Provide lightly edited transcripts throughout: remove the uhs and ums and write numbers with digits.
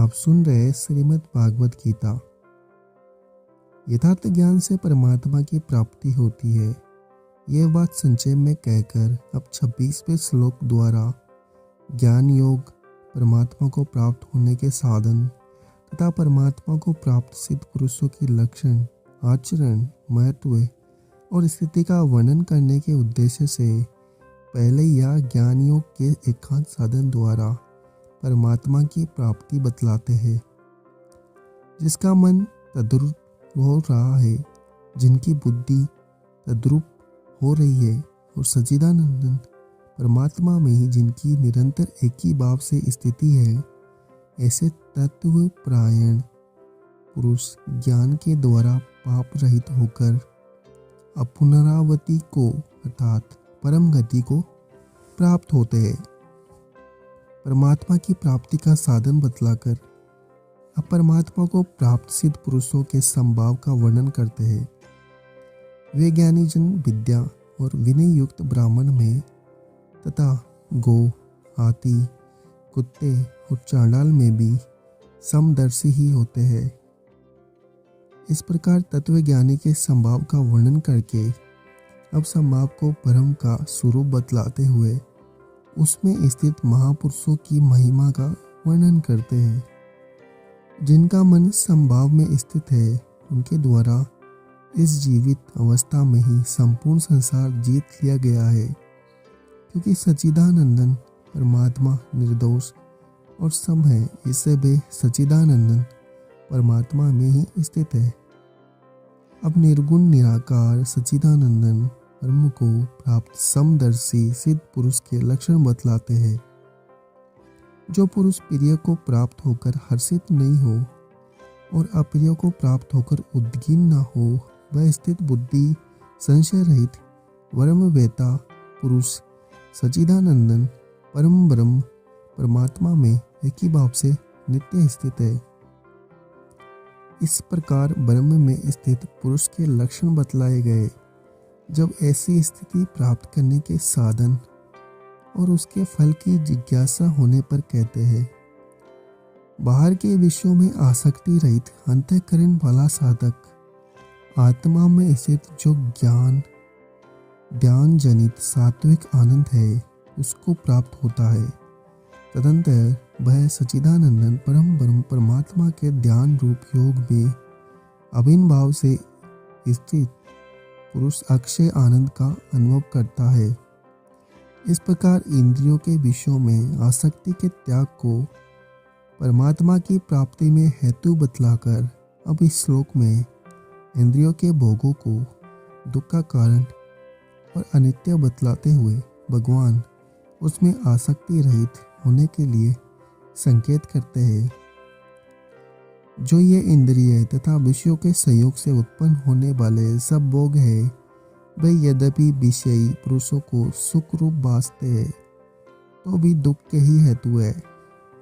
आप सुन रहे श्रीमद् भागवत गीता। यथार्थ ज्ञान से परमात्मा की प्राप्ति होती है। यह बात संक्षेप में कहकर अब 26वें श्लोक द्वारा ज्ञान योग, परमात्मा को प्राप्त होने के साधन तथा परमात्मा को प्राप्त सिद्ध पुरुषों के लक्षण, आचरण, महत्व और स्थिति का वर्णन करने के उद्देश्य से पहले यह ज्ञान योग के एकांत साधन द्वारा परमात्मा की प्राप्ति बतलाते हैं। जिसका मन तद्रुप हो रहा है, जिनकी बुद्धि तद्रुप हो रही है और सच्चिदानंदन परमात्मा में ही जिनकी निरंतर एक ही भाव से स्थिति है, ऐसे तत्व परायण पुरुष ज्ञान के द्वारा पाप रहित होकर अपुनरावृत्ति को अर्थात परम गति को प्राप्त होते हैं। परमात्मा की प्राप्ति का साधन बतलाकर अब परमात्मा को प्राप्त सिद्ध पुरुषों के संभाव का वर्णन करते हैं। वे ज्ञानी जन विद्या और विनय युक्त ब्राह्मण में तथा गो, हाथी, कुत्ते और चांडाल में भी समदर्शी ही होते हैं। इस प्रकार तत्वज्ञानी के संभाव का वर्णन करके अब संभाव को ब्रह्म का स्वरूप बतलाते हुए उसमें स्थित महापुरुषों की महिमा का वर्णन करते हैं। जिनका मन संभाव में स्थित है, उनके द्वारा इस जीवित अवस्था में ही संपूर्ण संसार जीत लिया गया है, क्योंकि सच्चिदानंदन परमात्मा निर्दोष और सम है। इससे वे सच्चिदानंदन परमात्मा में ही स्थित है। अब निर्गुण निराकार सच्चिदानंदन ब्रह्म को प्राप्त समदर्शी सिद्ध पुरुष के लक्षण बतलाते हैं। जो पुरुष प्रिय को प्राप्त होकर हर्षित नहीं हो और अप्रिय को प्राप्त होकर उद्विग्न न हो, वह स्थित बुद्धि, संशय रहित ब्रह्मवेत्ता पुरुष सच्चिदानंदन परम ब्रह्म परमात्मा में एक ही भाव से नित्य स्थित है। इस प्रकार ब्रह्म में स्थित पुरुष के लक्षण बतलाए गए। जब ऐसी स्थिति प्राप्त करने के साधन और उसके फल की जिज्ञासा होने पर कहते हैं, बाहर के विषयों में आसक्ति रहित अंतःकरण वाला साधक आत्मा में स्थित जो ध्यान जनित सात्विक आनंद है, उसको प्राप्त होता है। तदंतर वह सच्चिदानंदन परम ब्रह्म परमात्मा के ध्यान रूप योग में अभिन्न भाव से स्थित पुरुष अक्षय आनंद का अनुभव करता है। इस प्रकार इंद्रियों के विषयों में आसक्ति के त्याग को परमात्मा की प्राप्ति में हेतु बतलाकर अब इस श्लोक में इंद्रियों के भोगों को दुख का कारण और अनित्य बतलाते हुए भगवान उसमें आसक्ति रहित होने के लिए संकेत करते हैं। जो ये इंद्रिय तथा विषयों के संयोग से उत्पन्न होने वाले सब भोग है, वे यद्यपि विषयी पुरुषों को सुख रूप भासते हैं, तो भी दुख के ही हेतु है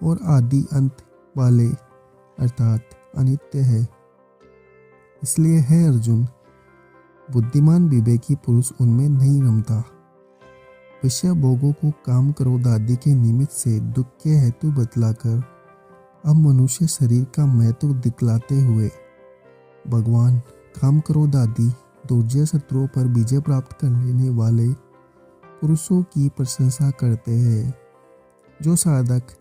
और आदि अंत वाले अर्थात अनित्य है। इसलिए है अर्जुन, बुद्धिमान विवेकी पुरुष उनमें नहीं रमता। विषय भोगों को काम क्रोध आदि के निमित्त से दुख के हेतु बतलाकर अब मनुष्य शरीर का महत्व दिखलाते हुए भगवान काम क्रोध आदि दुर्जय शत्रुओं पर विजय प्राप्त कर लेने वाले पुरुषों की प्रशंसा करते हैं। जो साधक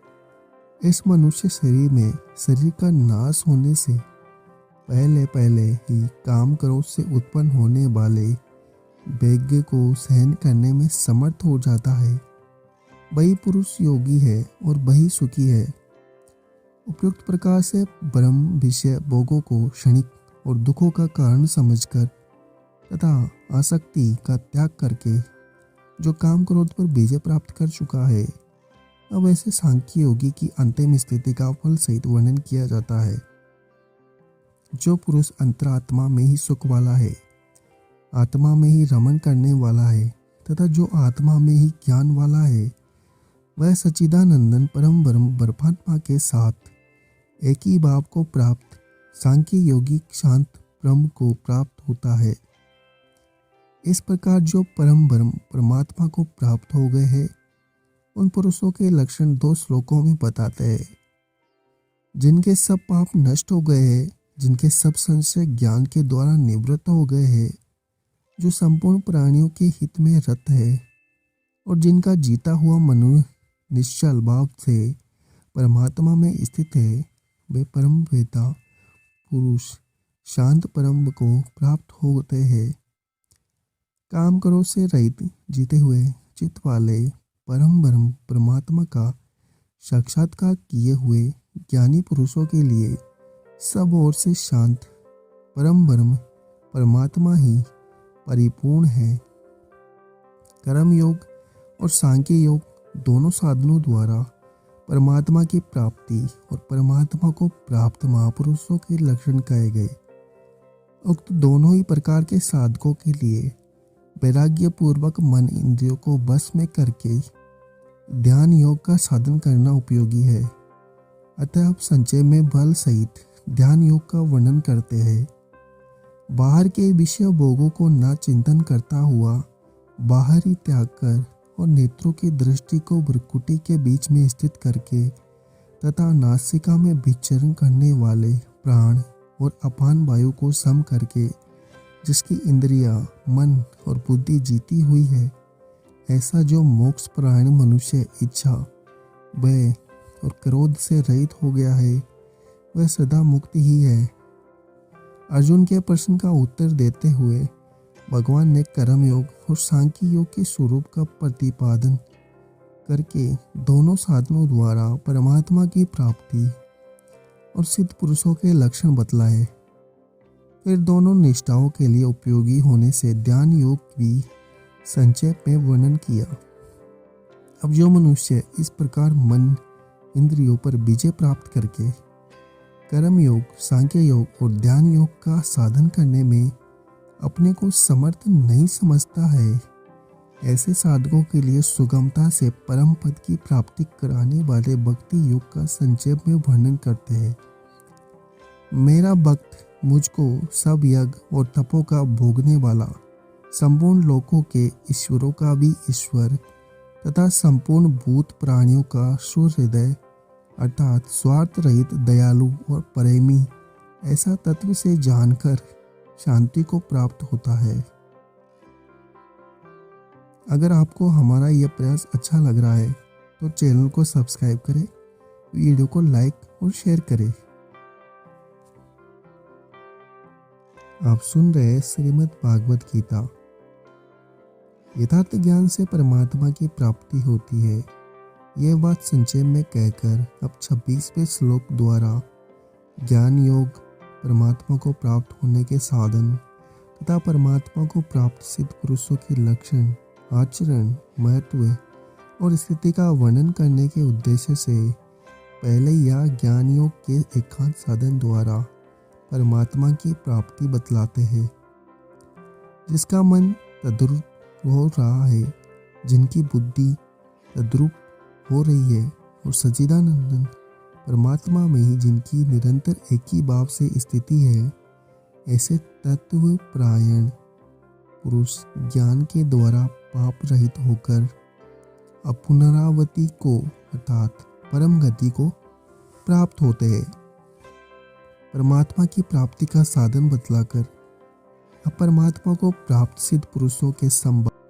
इस मनुष्य शरीर में शरीर का नाश होने से पहले ही काम क्रोध से उत्पन्न होने वाले वेग को सहन करने में समर्थ हो जाता है, वही पुरुष योगी है और वही सुखी है। उपयुक्त प्रकार से ब्रह्म विषय भोगों को क्षणिक और दुखों का कारण समझकर तथा आसक्ति का त्याग करके जो काम क्रोध पर विजय प्राप्त कर चुका है, अब ऐसे सांख्य योगी की अंतिम स्थिति का फल सहित वर्णन किया जाता है। जो पुरुष अंतरात्मा में ही सुख वाला है, आत्मा में ही रमण करने वाला है तथा जो आत्मा में ही ज्ञान वाला है, वह सच्चिदानंदन परम ब्रह्म परमात्मा के साथ एक ही भाव को प्राप्त सांख्य योगी शांत ब्रह्म को प्राप्त होता है। इस प्रकार जो परम ब्रह्म परमात्मा को प्राप्त हो गए हैं, उन पुरुषों के लक्षण 2 श्लोकों में बताते हैं। जिनके सब पाप नष्ट हो गए हैं, जिनके सब संशय ज्ञान के द्वारा निवृत्त हो गए हैं, जो संपूर्ण प्राणियों के हित में रत है और जिनका जीता हुआ मनु निश्चल भाव से परमात्मा में स्थित है, वे परम वेता पुरुष शांत परम को प्राप्त होते हैं। काम करो से रहित जीते हुए चित्त वाले परम ब्रह्म परमात्मा का साक्षात्कार किए हुए ज्ञानी पुरुषों के लिए सब ओर से शांत परम ब्रह्म परमात्मा ही परिपूर्ण है। कर्म योग और सांख्य योग दोनों साधनों द्वारा परमात्मा की प्राप्ति और परमात्मा को प्राप्त महापुरुषों के लक्षण कहे गए। उक्त दोनों ही प्रकार के साधकों के लिए वैराग्य पूर्वक मन इंद्रियों को बस में करके ध्यान योग का साधन करना उपयोगी है। अतः अब संचय में बल सहित ध्यान योग का वर्णन करते हैं। बाहर के विषय भोगों को न चिंतन करता हुआ बाहर ही त्याग कर और नेत्रों की दृष्टि को भ्रुकुटी के बीच में स्थित करके तथा नासिका में विचरण करने वाले प्राण और अपान वायु को सम करके जिसकी इंद्रियां, मन और बुद्धि जीती हुई है, ऐसा जो मोक्ष परायण मनुष्य इच्छा, भय और क्रोध से रहित हो गया है, वह सदा मुक्त ही है। अर्जुन के प्रश्न का उत्तर देते हुए भगवान ने कर्म योग और सांख्य योग के स्वरूप का प्रतिपादन करके दोनों साधनों द्वारा परमात्मा की प्राप्ति और सिद्ध पुरुषों के लक्षण बतलाए। फिर दोनों निष्ठाओं के लिए उपयोगी होने से ध्यान योग भी संक्षेप में वर्णन किया। अब जो मनुष्य इस प्रकार मन इंद्रियों पर विजय प्राप्त करके कर्म योग, सांख्य योग और ध्यान योग का साधन करने में अपने को समर्थ नहीं समझता है, ऐसे साधकों के लिए सुगमता से परम पद की प्राप्ति कराने वाले भक्ति योग का संक्षेप में वर्णन करते हैं। मेरा भक्त मुझको सब यज्ञ और तपों का भोगने वाला, संपूर्ण लोकों के ईश्वरों का भी ईश्वर तथा संपूर्ण भूत प्राणियों का सुहृदय अर्थात स्वार्थ रहित दयालु और प्रेमी ऐसा तत्व से जानकर शांति को प्राप्त होता है। अगर आपको हमारा यह प्रयास अच्छा लग रहा है तो चैनल को सब्सक्राइब करें, वीडियो को लाइक और शेयर करें। आप सुन रहे श्रीमद् भागवत गीता। यथार्थ ज्ञान से परमात्मा की प्राप्ति होती है, यह बात संक्षेप में कहकर अब 26वें श्लोक द्वारा ज्ञान योग, परमात्मा को प्राप्त होने के साधन तथा परमात्मा को प्राप्त सिद्ध पुरुषों के लक्षण, आचरण, महत्व और स्थिति का वर्णन करने के उद्देश्य से पहले यह ज्ञान योग के एकांत साधन द्वारा परमात्मा की प्राप्ति बतलाते हैं। जिसका मन तद्रुप हो रहा है, जिनकी बुद्धि तद्रुप हो रही है और सच्चिदानंद परमात्मा में ही जिनकी निरंतर एक ही भाव से स्थिति है, ऐसे तत्व प्रायण पुरुष ज्ञान के द्वारा पाप रहित होकर अपुनरावृत्ति को अर्थात परम गति को प्राप्त होते हैं। परमात्मा की प्राप्ति का साधन बतलाकर अब परमात्मा को प्राप्त सिद्ध पुरुषों के संबंध